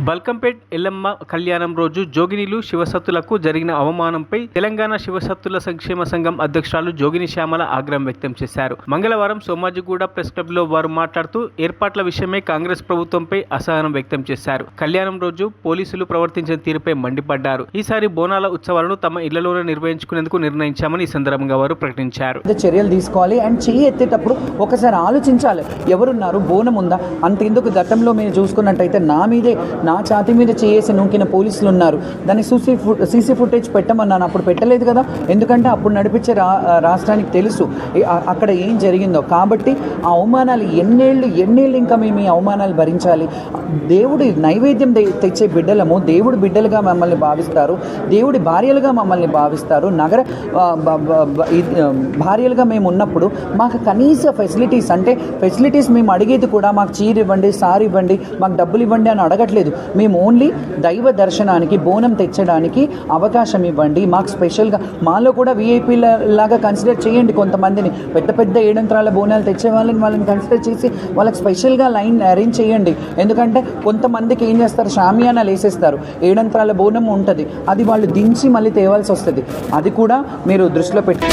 బల్కంపేట్ ఎల్లమ్మ కళ్యాణం రోజు జోగినీలు శివసత్తులకు జరిగిన అవమానంపై తెలంగాణ శివసత్తుల సంక్షేమ సంఘం అధ్యక్షురాలు జోగిని శ్యామల ఆగ్రహం వ్యక్తం చేశారు. మంగళవారం సోమాజిగూడ ప్రెస్ క్లబ్ లో వారు మాట్లాడుతూ ఏర్పాట్ల విషయమై కాంగ్రెస్ ప్రభుత్వంపై అసహనం వ్యక్తం చేశారు. కళ్యాణం రోజు పోలీసులు ప్రవర్తించిన తీరుపై మండిపడ్డారు. ఈసారి బోనాల ఉత్సవాలను తమ ఇళ్లలోనే నిర్వహించుకునేందుకు నిర్ణయించామని ఈ సందర్భంగా వారు ప్రకటించారు. చర్యలు తీసుకోవాలి అండ్ చెయ్యి ఎత్తేటప్పుడు ఒకసారి ఆలోచించాలి, ఎవరున్నారు, బోనం ఉందా. అంతెందుకు గతంలో మీరు చూసుకున్నట్టయితే నా ఛాతీ మీద చేసి నూకిన పోలీసులు ఉన్నారు. దాన్ని సీసీ ఫుటేజ్ పెట్టమన్నాను, అప్పుడు పెట్టలేదు కదా, ఎందుకంటే అప్పుడు నడిపించే రాష్ట్రానికి తెలుసు అక్కడ ఏం జరిగిందో. కాబట్టి ఆ అవమానాలు ఎన్నేళ్ళు ఇంకా మేము ఈ అవమానాలు భరించాలి. దేవుడి నైవేద్యం తెచ్చే బిడ్డలము, దేవుడి బిడ్డలుగా మమ్మల్ని భావిస్తారు, దేవుడి భార్యలుగా మమ్మల్ని భావిస్తారు. నగర భార్యలుగా మేము ఉన్నప్పుడు మాకు కనీస ఫెసిలిటీస్ మేము అడిగేది కూడా మాకు చీర ఇవ్వండి, సారీ ఇవ్వండి, మాకు డబ్బులు ఇవ్వండి అని అడగట్లేదు. మేము ఓన్లీ దైవ దర్శనానికి బోనం తెచ్చడానికి అవకాశం ఇవ్వండి. మాకు స్పెషల్గా మాలో కూడా వీఐపీల లాగా కన్సిడర్ చేయండి. కొంతమందిని పెద్ద ఏడంత్రాల బోనాలు తెచ్చే వాళ్ళని కన్సిడర్ చేసి వాళ్ళకి స్పెషల్గా లైన్ అరేంజ్ చేయండి. ఎందుకంటే కొంతమందికి ఏం చేస్తారు, షామియానాలు వేసేస్తారు, ఏడంత్రాల బోనం ఉంటుంది, అది వాళ్ళు దించి మళ్ళీ తేవాల్సి వస్తుంది. అది కూడా మీరు దృష్టిలో పెట్టి